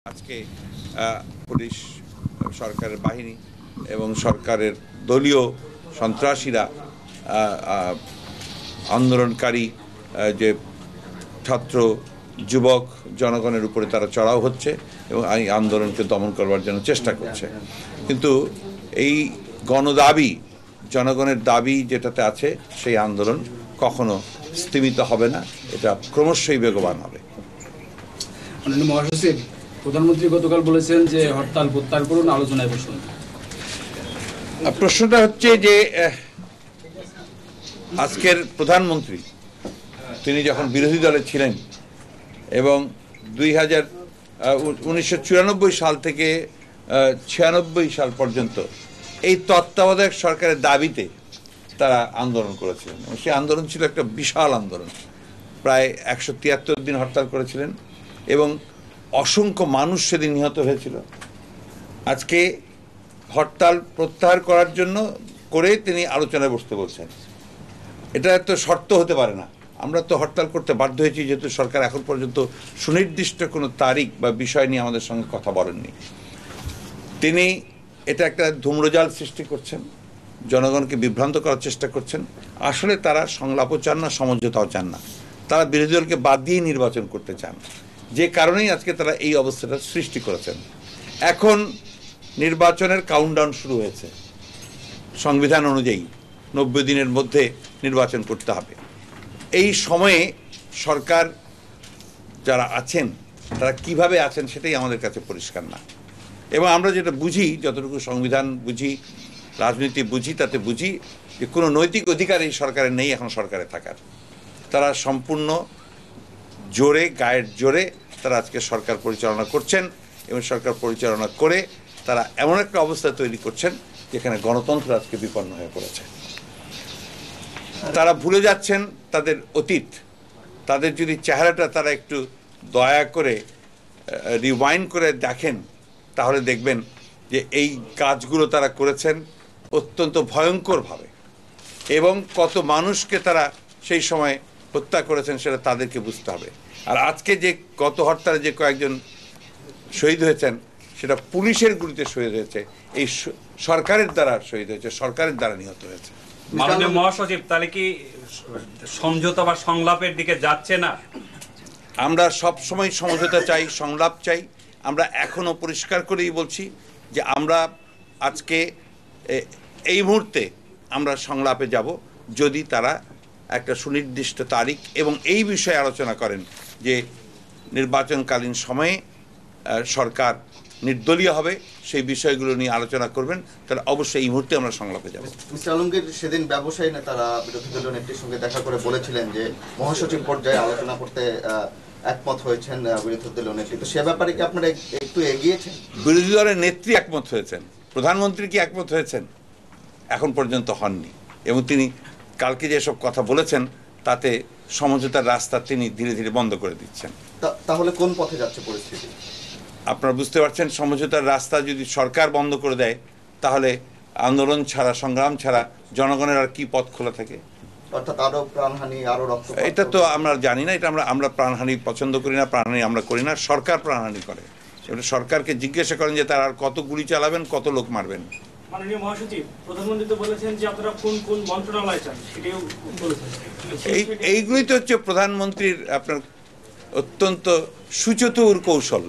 আজকে পুলিশ সরকারের বাহিনী এবং সরকারের দলীয় সন্ত্রাসীরা আন্দোলনকারী যে ছাত্র যুবক জনগণের উপরে তারা চড়াও হচ্ছে এবং এই আন্দোলনকে দমন করবার জন্য চেষ্টা করছে। কিন্তু এই গণদাবি, জনগণের দাবি যেটাতে আছে, সেই আন্দোলন কখনো স্তীমিত হবে না, এটা ক্রমশই বেগবান হবে। মহাসচিব, প্রধানমন্ত্রী গতকাল বলেছেন যে হরতাল প্রত্যাহার করুন, আলোচনায় বসুন। প্রশ্নটা হচ্ছে যে আজকের প্রধানমন্ত্রী তিনি যখন বিরোধী দলে ছিলেন এবং 1994 সাল থেকে 96 সাল পর্যন্ত এই তত্ত্বাবধায়ক সরকারের দাবিতে তারা আন্দোলন করেছিলেন এবং সেই আন্দোলন ছিল একটা বিশাল আন্দোলন। প্রায় 173 দিন হরতাল করেছিলেন এবং অসংখ্য মানুষ সেদিন নিহত হয়েছিল। আজকে হরতাল প্রত্যাহার করার জন্য করে তিনি আলোচনায় বসতে বলছেন। এটা তো শর্ত হতে পারে না। আমরা তো হরতাল করতে বাধ্য হয়েছি যেহেতু সরকার এখন পর্যন্ত সুনির্দিষ্ট কোনো তারিখ বা বিষয় নিয়ে আমাদের সঙ্গে কথা বলেননি। তিনি এটা একটা ধূম্রজাল সৃষ্টি করছেন, জনগণকে বিভ্রান্ত করার চেষ্টা করছেন। আসলে তারা সংলাপও চান না, সমঝোতাও চান না, তারা বিরোধী দলকে বাদ দিয়ে নির্বাচন করতে চান, যে কারণেই আজকে তারা এই অবস্থাটা সৃষ্টি করেছেন। এখন নির্বাচনের কাউন্টডাউন শুরু হয়েছে, সংবিধান অনুযায়ী 90 দিনের মধ্যে নির্বাচন করতে হবে। এই সময়ে সরকার যারা আছেন তারা কিভাবে আছেন সেটাই আমাদের কাছে পরিষ্কার না। এবং আমরা যেটা বুঝি, যতটুকু সংবিধান বুঝি, রাজনীতি বুঝি, তাতে বুঝি যে কোনো নৈতিক অধিকার এই সরকারের নেই এখন সরকারে থাকার। তারা সম্পূর্ণ জোরে, গায়ের জোরে তারা আজকে সরকার পরিচালনা করছেন এবং সরকার পরিচালনা করে তারা এমন একটা অবস্থা তৈরি করছেন যেখানে গণতন্ত্র আজকে বিপন্ন হয়ে পড়েছে। তারা ভুলে যাচ্ছেন তাদের অতীত। তাদের যদি চেহারাটা তারা একটু দয়া করে রিওয়াইন্ড করে দেখেন তাহলে দেখবেন যে এই কাজগুলো তারা করেছেন অত্যন্ত ভয়ঙ্করভাবে এবং কত মানুষকে তারা সেই সময় হত্যা করেছেন সেটা তাদেরকে বুঝতে হবে। আর আজকে যে গত হরতালে যে কয়েকজন শহীদ হয়েছেন সেটা পুলিশের গুলিতে শহীদ হয়েছে, এই সরকারের দ্বারা শহীদ হয়েছে, সরকারের দ্বারা নিহত হয়েছে। মাননীয় মহাসচিব, তাহলে কি সমঝোতা বা সংলাপের দিকে যাচ্ছে না? আমরা সব সময় সমঝোতা চাই, সংলাপ চাই। আমরা এখনও পরিষ্কার করেই বলছি যে আমরা আজকে এই মুহূর্তে আমরা সংলাপে যাব যদি তারা একটা সুনির্দিষ্ট তারিখ এবং এই বিষয়ে আলোচনা করেন যে নির্বাচনকালীন সময়ে সরকার নির্দলীয় হবে, সেই বিষয়গুলো নিয়ে আলোচনা করবেন, তাহলে অবশ্যই এই মুহূর্তে আমরা সংলাপে যাব। মিস্টার আলমগীর, সেদিন ব্যবসায়ী নেতারা বিরোধী দলীয় নেত্রীর সঙ্গে দেখা করে বলেছিলেন যে মহাসচিব পর্যায়ে আলোচনা করতে একমত হয়েছেন বিরোধী দলীয় নেত্রী, তো সে ব্যাপারে কি আপনারা একটু এগিয়েছেন? বিরোধী দলের নেত্রী একমত হয়েছেন, প্রধানমন্ত্রী কি একমত হয়েছেন? এখন পর্যন্ত হননি। এবং তিনি কালকে যেসব কথা বলেছেন তাতে সমঝোতার রাস্তা তিনি ধীরে ধীরে বন্ধ করে দিচ্ছেন। তাহলে কোন পথে যাচ্ছে পরিস্থিতি? আপনারা বুঝতে পারছেন, সমঝোতার রাস্তা যদি সরকার বন্ধ করে দেয় তাহলে আন্দোলন ছাড়া, সংগ্রাম ছাড়া জনগণের আর কি পথ খোলা থাকে? অর্থাৎ আরো প্রাণহানি, আরো রক্ত। এটা তো আমরা জানি না, এটা আমরা প্রাণহানি পছন্দ করি না, প্রাণহানি আমরা করি না, সরকার প্রাণহানি করে। এটা সরকারকে জিজ্ঞাসা করেন যে তারা আর কত গুলি চালাবেন, কত লোক মারবেন। মাননীয় মহাসচিব, প্রধানমন্ত্রী তো বলেছেন যে আপনারা কোন কোন মন্ত্রণালয় চান সেটাও বলেছেন। এইগুলোই তো হচ্ছে প্রধানমন্ত্রীর আপনার অত্যন্ত সুচতুর কৌশল।